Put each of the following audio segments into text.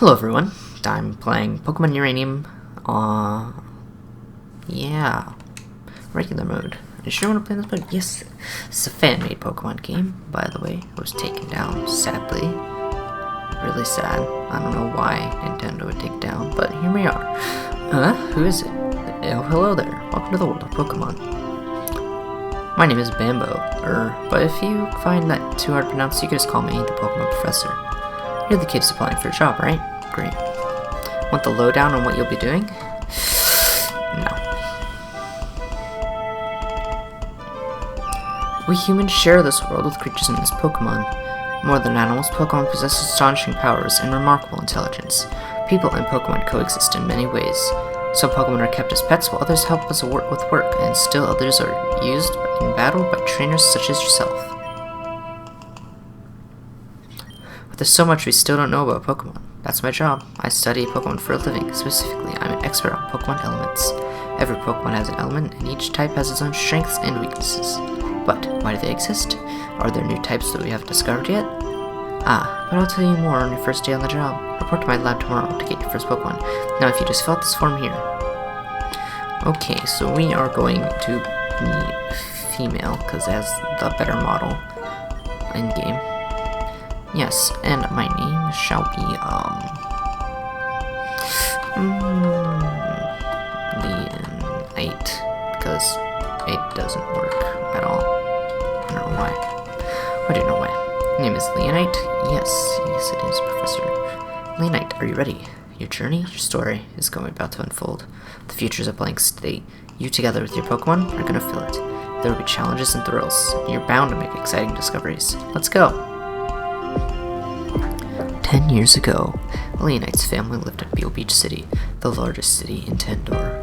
Hello everyone, I'm playing Pokemon Uranium, yeah, regular mode. You sure want to play this mode? Yes, it's a fan-made Pokemon game, by the way. It was taken down, sadly. Really sad. I don't know why Nintendo would take it down, but here we are. Who is it? Oh, hello there. Welcome to the world of Pokemon. My name is Bambo, but if you find that too hard to pronounce, you can just call me the Pokemon Professor. You're the kid applying for a job, right? Great. Want the lowdown on what you'll be doing? No. We humans share this world with creatures known as Pokemon. More than animals, Pokemon possess astonishing powers and remarkable intelligence. People and Pokemon coexist in many ways. Some Pokemon are kept as pets, while others help us with work, and still others are used in battle by trainers such as yourself. But there's so much we still don't know about Pokemon. That's my job. I study Pokemon for a living. Specifically, I'm an expert on Pokemon elements. Every Pokemon has an element, and each type has its own strengths and weaknesses. But why do they exist? Are there new types that we haven't discovered yet? But I'll tell you more on your first day on the job. Report to my lab tomorrow to get your first Pokemon. Now if you just fill out this form here. Okay, so we are going to be female, because it has the better model in-game. Yes, and my name shall be, Leonite, because it doesn't work at all. I don't know why. I don't know why. Your name is Leonite? Yes, it is, Professor. Leonite, are you ready? Your journey, your story, is about to unfold. The future is a blank slate. You, together with your Pokemon, are going to fill it. There will be challenges and thrills. You're bound to make exciting discoveries. Let's go! 10 years ago, Leonite's family lived in Beale Beach City, the largest city in Tendor.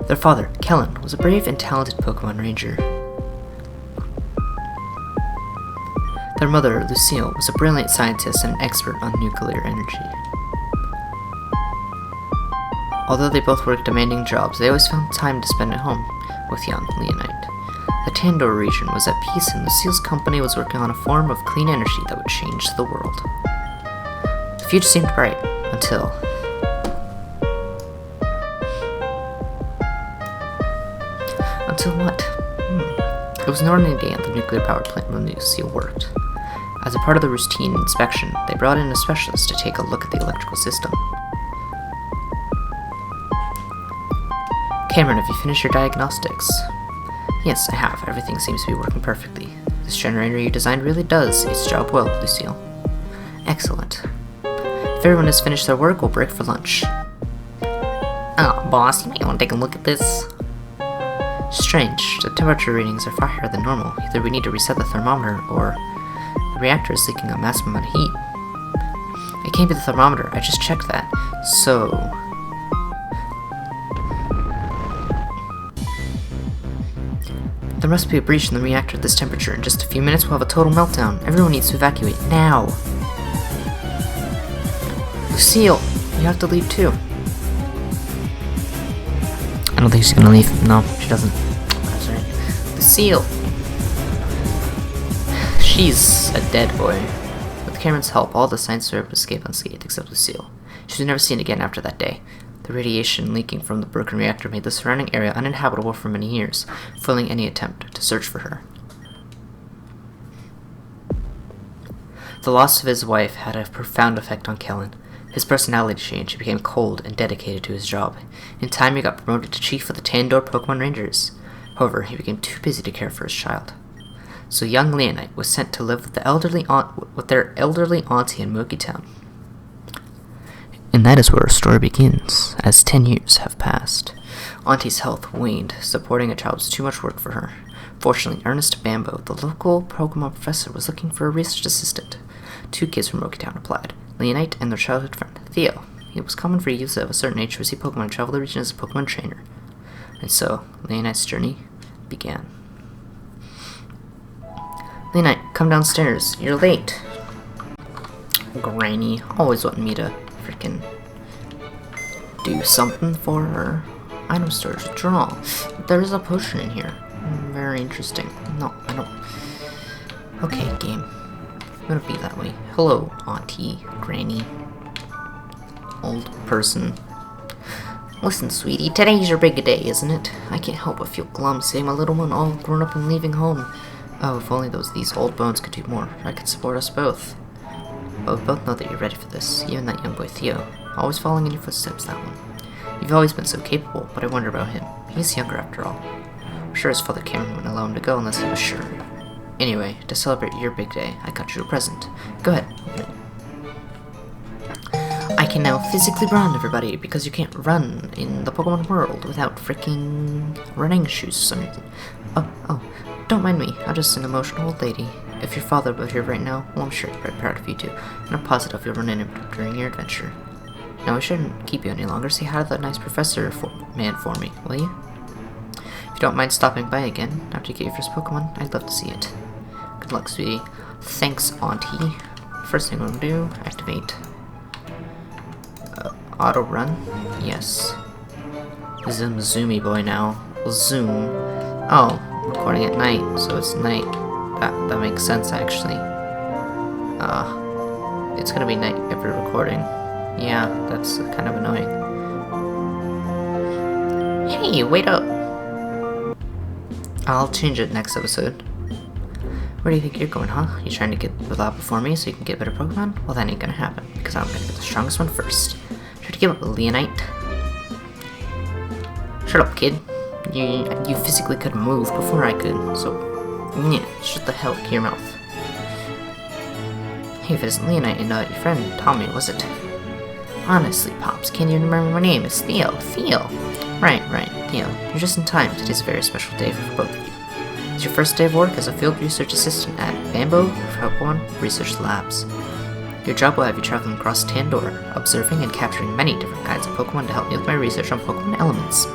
Their father, Kellen, was a brave and talented Pokemon Ranger. Their mother, Lucille, was a brilliant scientist and an expert on nuclear energy. Although they both worked demanding jobs, they always found time to spend at home with young Leonite. The Tandor region was at peace, and Lucille's company was working on a form of clean energy that would change the world. The future seemed bright, until... Until what? It was an ordinary day at the nuclear power plant where Lucille worked. As a part of the routine inspection, they brought in a specialist to take a look at the electrical system. Cameron, have you finished your diagnostics? Yes, I have. Everything seems to be working perfectly. This generator you designed really does its job well, Lucille. Excellent. If everyone has finished their work, we'll break for lunch. Oh, boss, you might want to take a look at this. Strange. The temperature readings are far higher than normal. Either we need to reset the thermometer, or the reactor is leaking a massive amount of heat. It can't be the thermometer. I just checked that. So... there must be a breach in the reactor at this temperature. In just a few minutes, we'll have a total meltdown. Everyone needs to evacuate now. Lucille, you have to leave too. I don't think she's gonna leave. No, she doesn't. That's right. Lucille. She's a dead boy. With Cameron's help, all the scientists were able to escape unscathed except Lucille. She was never seen again after that day. The radiation leaking from the broken reactor made the surrounding area uninhabitable for many years, foiling any attempt to search for her. The loss of his wife had a profound effect on Kellen. His personality changed. He became cold and dedicated to his job. In time, he got promoted to chief of the Tandor Pokemon Rangers. However, he became too busy to care for his child. So young Leonite was sent to live with their elderly auntie in Milky Town. And that is where our story begins, as 10 years have passed. Auntie's health waned. Supporting a child was too much work for her. Fortunately, Ernest Bambo, the local Pokemon professor, was looking for a research assistant. 2 kids from Milky Town applied, Leonite and their childhood friend, Theo. It was common for youths of a certain age to receive Pokemon and travel the region as a Pokemon trainer. And so, Leonite's journey began. Leonite, come downstairs. You're late. Granny, always wanting me to freaking do something for her. Item storage, withdraw. There's a potion in here. Very interesting. No, I don't. Okay, game. I'm gonna be that way. Hello, Auntie, Granny, old person. Listen, sweetie, today's your big day, isn't it? I can't help but feel glum seeing my little one all grown up and leaving home. Oh, if only these old bones could do more. I could support us both. But we both know that you're ready for this. You and that young boy, Theo. Always following in your footsteps, that one. You've always been so capable, but I wonder about him. He's younger after all. I'm sure his father Cameron wouldn't allow him to go unless he was sure. Anyway, to celebrate your big day, I got you a present. Go ahead. I can now physically run, everybody, because you can't run in the Pokemon world without freaking running shoes for some reason. Oh, don't mind me. I'm just an emotional old lady. If your father were here right now, well, I'm sure he'd be very proud of you too, and I'm positive you'll run into him during your adventure. Now, I shouldn't keep you any longer. Say hi to that nice professor man for me, will you? If you don't mind stopping by again after you get your first Pokemon, I'd love to see it. Good luck, sweetie. Thanks, Auntie. First thing I'm gonna do, activate auto run. Yes. Zoom, zoomy boy now. Zoom. Oh, recording at night, so it's night. That makes sense actually. It's gonna be night every recording. Yeah, that's kind of annoying. Hey, wait up! I'll change it next episode. Where do you think you're going, huh? You trying to get without before me so you can get better Pokemon? Well, that ain't gonna happen, because I'm gonna get the strongest one first. Try to give up, Leonite. Shut up, kid. You physically couldn't move before I could, so yeah, shut the hell up your mouth. Hey, if it isn't Leonite and not your friend Tommy, was it? Honestly, Pops, can't even remember my name. It's Theo. Theo. Right, Theo. You're just in time. Today's a very special day for both of you. It's your first day of work as a field research assistant at Bamboo Pokemon Research Labs. Your job will have you traveling across Tandor, observing and capturing many different kinds of Pokemon to help me with my research on Pokemon elements.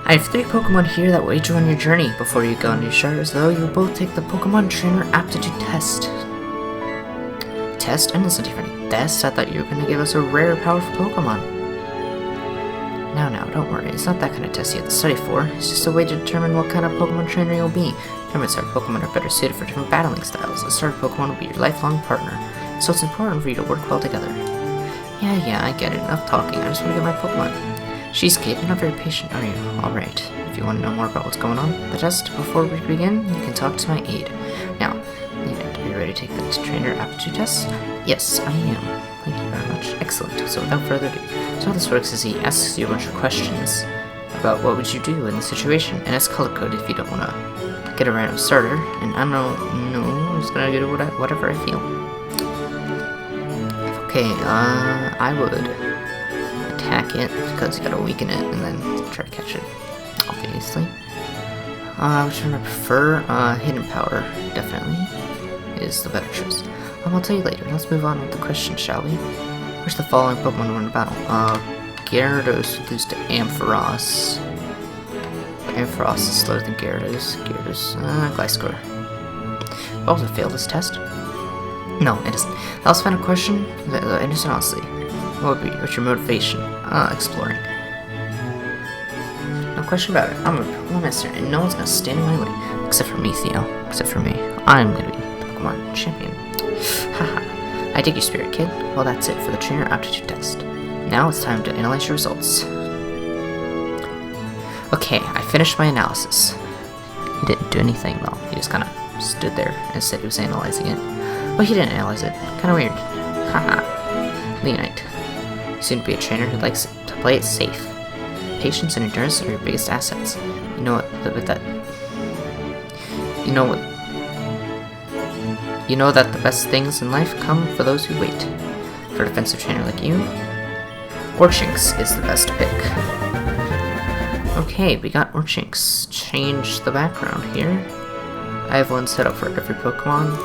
I have 3 Pokemon here that will aid you on your journey. Before you go on your showers, though, you will both take the Pokemon Trainer Aptitude Test. Test? I didn't say any test. I thought you were going to give us a rare, powerful Pokemon. Now, don't worry. It's not that kind of test you have to study for. It's just a way to determine what kind of Pokemon trainer you'll be. Remember, starter Pokemon are better suited for different battling styles. A starter Pokemon will be your lifelong partner, so it's important for you to work well together. Yeah, I get it. Enough talking. I just want to get my Pokemon. She's kid, you're not very patient, are you? Alright, if you want to know more about what's going on, the test, before we begin, you can talk to my aide. Now, Leonite, are you ready to take the trainer aptitude test? Yes, I am. Thank you very much. Excellent. So without further ado, so how this works is he asks you a bunch of questions about what would you do in the situation, and it's color-coded if you don't want to get a random starter, and I don't know, I'm just gonna do whatever I feel. Okay, I would attack it, because you gotta weaken it, and then try to catch it, obviously. Which one I prefer? Hidden Power, definitely, is the better choice. I'll tell you later. Let's move on with the question, shall we? Which the following Pokemon win a battle? Gyarados would lose to Ampharos. But Ampharos is slower than Gyarados. Gliscor. Also failed this test? No, it isn't. That was a final question? Innocent, honestly. What's your motivation? Exploring. No question about it. I'm a Pokemon master, and no one's gonna stand in my way. Except for me, Theo. Except for me. I'm gonna be the Pokemon champion. Haha. I dig your spirit, kid. Well, that's it for the trainer aptitude test. Now it's time to analyze your results. Okay, I finished my analysis. He didn't do anything, though. He just kinda stood there and said he was analyzing it. Well, he didn't analyze it. Kinda weird. Haha. Leonite. You seem to be a trainer who likes to play it safe. Patience and endurance are your biggest assets. You know that the best things in life come for those who wait. For a defensive trainer like you, Orchynx is the best pick. Okay, we got Orchynx. Change the background here. I have one set up for every Pokemon,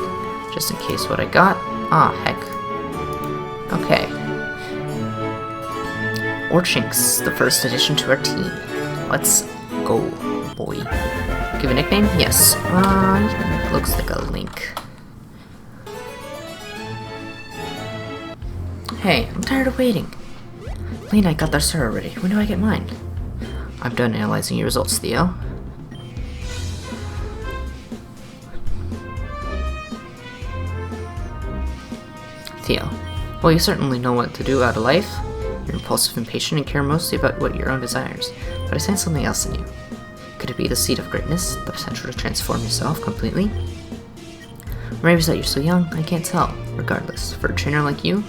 just in case what I got. Ah, heck. Okay. Orchynx, the first addition to our team. Let's go, boy. Give a nickname? Yes. He looks like a Link. Hey, I'm tired of waiting. Lena, I got their star already. When do I get mine? I'm done analyzing your results, Theo. Theo. Well, you certainly know what to do out of life. You're impulsive and patient and care mostly about what your own desires. But I sense something else in you. Could it be the seed of greatness, the potential to transform yourself completely? Or maybe it's that you're so young, I can't tell. Regardless, for a trainer like you,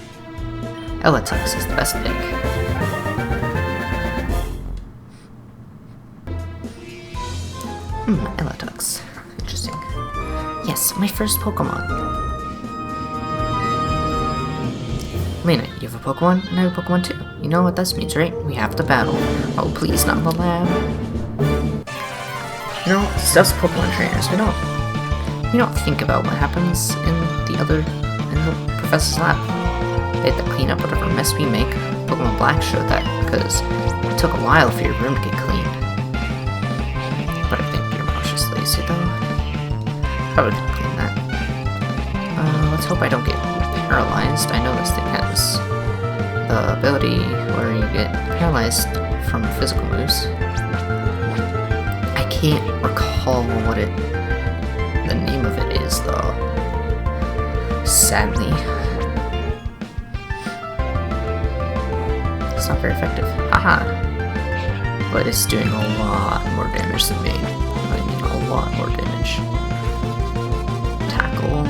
Ep1 is the best pick. Ep1. Interesting. Yes, my first Pokemon. Lena, you have a Pokemon, and I have a Pokemon too. You know what this means, right? We have to battle. Oh, please, not in the lab. You know, stuff's Pokemon trainers. We don't think about what happens in the professor's lab. They have to clean up whatever mess we make. Pokemon Black showed that, because it took a while for your room to get clean. But I think you're malicious lazy, though. Probably could clean that. Let's hope I don't get paralyzed. I know this thing has the ability where you get paralyzed from physical moves. I can't recall what the name of it is, though. Sadly. It's not very effective. Haha. But it's doing a lot more damage than me. I mean, a lot more damage. Tackle.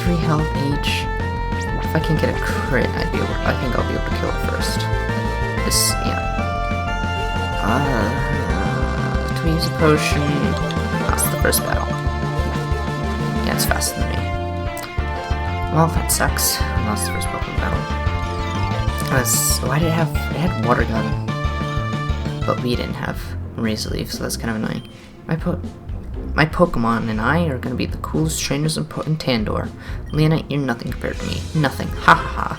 3 health each. If I can get a crit, I think I'll be able to kill it first. Yeah. Do we use a potion? That's the first battle. Yeah, it's faster than me. Well, that sucks. I lost the first Pokemon battle. Why did it had Water Gun? But we didn't have Razor Leaf, so that's kind of annoying. My Pokemon and I are gonna be the coolest trainers in Tandor. Leonite, you're nothing compared to me. Nothing. Ha ha ha.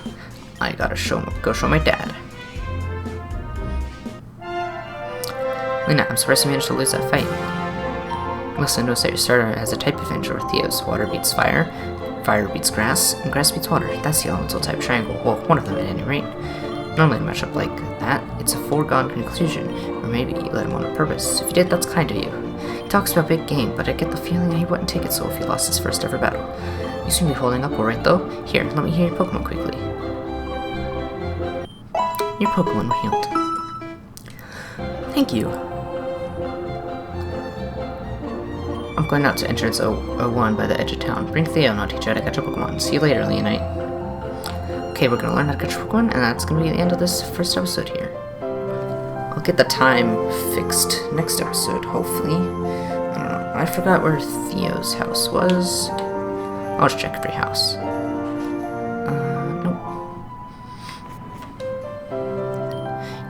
I gotta go show my dad. Lena, I'm surprised you managed to lose that fight. Listen, notice that your starter has a type advantage over Theo's. Water beats fire, fire beats grass, and grass beats water. That's the elemental type triangle. Well, one of them at any rate. Normally in a matchup like that, it's a foregone conclusion, or maybe you let him on purpose. If you did, that's kind of you. He talks about big game, but I get the feeling he wouldn't take it so if he lost his first ever battle. You seem to be holding up alright though. Here, let me hear your Pokemon quickly. Your Pokemon were healed. Thank you. I'm going out to entrance 01 by the edge of town. Bring Theo and I'll teach you how to catch a Pokemon. See you later, Leonite. Okay, we're gonna learn how to catch a Pokemon, and that's gonna be the end of this first episode here. I'll get the time fixed next episode, hopefully. I don't know. I forgot where Theo's house was. I'll just check every house. Nope.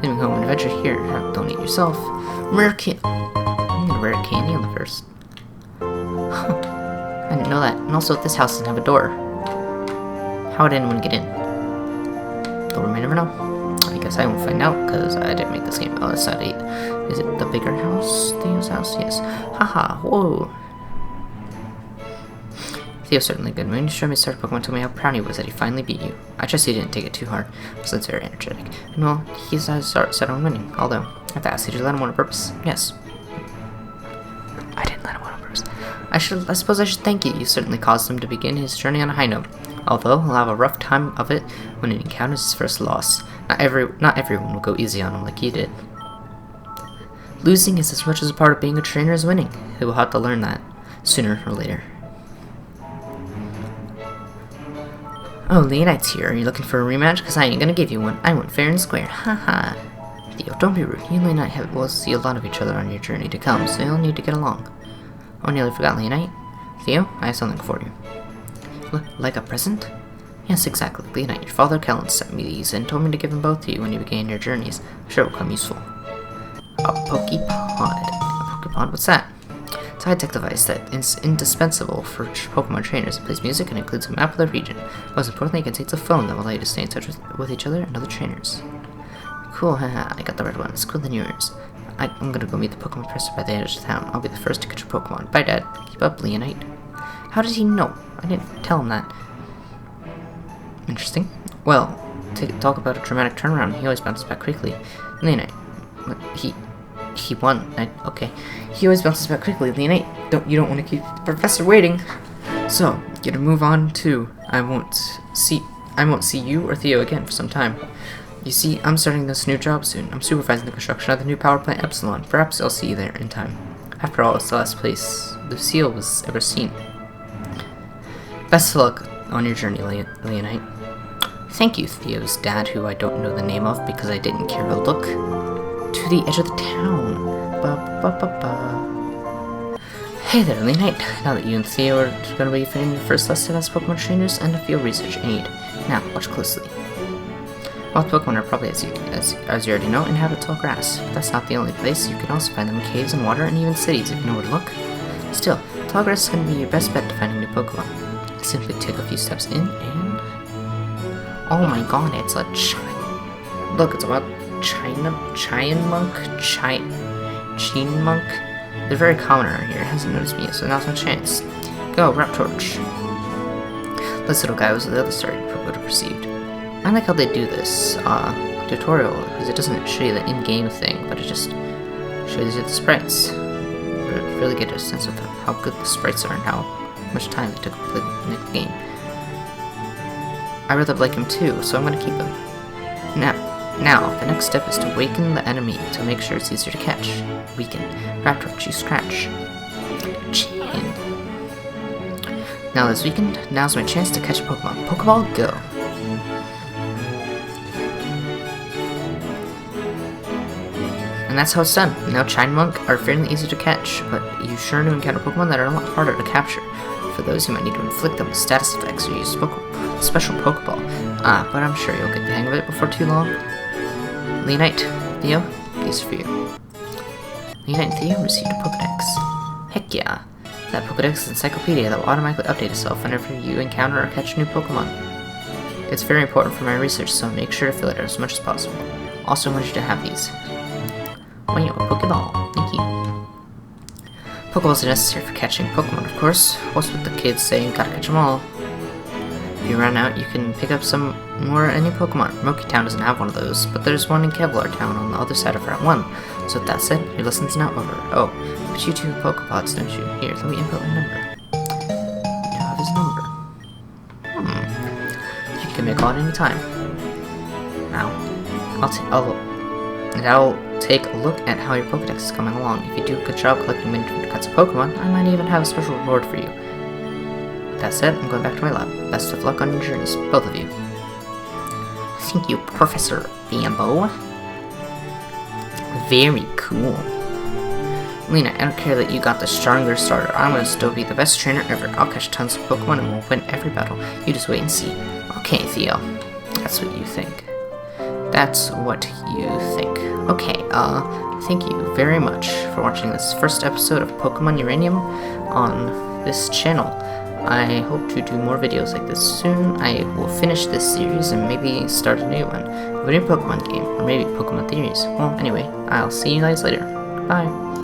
Leaving home an adventure here. Don't eat yourself. Rare candy. I'm gonna rare candy on the first. I didn't know that. And also, this house doesn't have a door. How would anyone get in? Though we may never know. I guess I won't find out, because I didn't make this game. Oh, that's at 8. Is it the bigger house? Theo's house? Yes. Haha, whoa. Theo's certainly good. When you showed me Starter Pokemon told me how proud he was that he finally beat you. I trust he didn't take it too hard, so that's very energetic. And well, he's set on winning, although, I have to ask, did you let him on purpose? Yes. I didn't let him on purpose. I suppose I should thank you. You certainly caused him to begin his journey on a high note. Although he'll have a rough time of it when he encounters his first loss. Not everyone will go easy on him like he did. Losing is as much as a part of being a trainer as winning. He will have to learn that, sooner or later. Oh, Leonite's here. Are you looking for a rematch? Because I ain't gonna give you one. I went fair and square. Haha. Theo, don't be rude. You and Leonite will see a lot of each other on your journey to come, so you'll need to get along. Oh, I nearly forgot, Leonite. Theo, I have something for you. Like a present? Yes, exactly. Leonite, your father Kellen sent me these and told me to give them both to you when you began your journeys. I'm sure it will come useful. A Pokepod. A Pokepod? What's that? It's a high-tech device that is indispensable for Pokemon trainers. It plays music and includes a map of the region. Most importantly, it contains a phone that will allow you to stay in touch with each other and other trainers. Cool, haha, I got the red one. It's cooler than yours. I'm gonna go meet the Pokemon professor by the edge of town. I'll be the first to catch your Pokemon. Bye, Dad. Keep up, Leonite. How did he know? I didn't tell him that. Interesting. Well, to talk about a dramatic turnaround, he always bounces back quickly. Leonite. He won. Okay. He always bounces back quickly. Leonite, you don't want to keep the professor waiting. So, gonna move on to, I won't I won't see you or Theo again for some time. You see, I'm starting this new job soon. I'm supervising the construction of the new power plant Epsilon. Perhaps I'll see you there in time. After all, it's the last place Lucille was ever seen. Best of luck on your journey, Leonite. Thank you, Theo's dad, who I don't know the name of because I didn't care to look. To the edge of the town. Hey there, Leonite. Now that you and Theo are going to be fitting your first lesson as Pokemon trainers and a field research aid. Now, watch closely. Wild Pokemon are probably, as you already know, inhabit tall grass. But that's not the only place. You can also find them in caves and water and even cities if you know where to look. Still, tall grass is going to be your best bet to finding new Pokemon. Simply take a few steps in and... Oh my god, it's a Look, it's about Chine Monk. They're very common around here. It hasn't noticed me yet, so now's my chance. Go, Raptorch. This little guy was the other story would have perceived. I like how they do this tutorial, because it doesn't show you the in-game thing, but it just shows you the sprites. But you really get a sense of how good the sprites are and how much time they took to play the game. I really like him too, so I'm going to keep him. Now, the next step is to waken the enemy to make sure it's easier to catch. Weaken. Raptorch, you scratch. Chin. Now that it's weakened, now's my chance to catch a Pokemon. Pokeball, go! And that's how it's done. Now Chinemunk are fairly easy to catch, but you sure do encounter Pokemon that are a lot harder to capture. For those, you might need to inflict them with status effects or use special Pokeball. But I'm sure you'll get the hang of it before too long. Leonite, Theo, these are for you. Leonite and Theo received a Pokedex. Heck yeah! That Pokedex is an encyclopedia that will automatically update itself whenever you encounter or catch a new Pokemon. It's very important for my research, so make sure to fill it out as much as possible. Also, I want you to have these. Wow, a Pokeball. Thank you. Pokeballs are necessary for catching Pokemon, of course. What's with the kids saying gotta catch them all? If you run out, you can pick up some more any Pokemon. Moki Town doesn't have one of those, but there's one in Kevlar Town on the other side of Route 1. So with that said, your lesson's now over. Oh, but you two have Pokepods, don't you? Here, let me input my number. You have his number. You can make a call at any time. Now, I'll take a look at how your Pokedex is coming along. If you do a good job collecting many different kinds of Pokemon, I might even have a special reward for you. With that said, I'm going back to my lab. Best of luck on your journeys, both of you. Thank you, Professor Bambo. Very cool. Lena, I don't care that you got the stronger starter. I'm gonna still be the best trainer ever. I'll catch tons of Pokemon and we'll win every battle. You just wait and see. Okay, Theo. That's what you think. That's what you think. Okay, thank you very much for watching this first episode of Pokemon Uranium on this channel. I hope to do more videos like this soon. I will finish this series and maybe start a new one. A new Pokemon game, or maybe Pokemon Theories. Well, anyway, I'll see you guys later. Bye.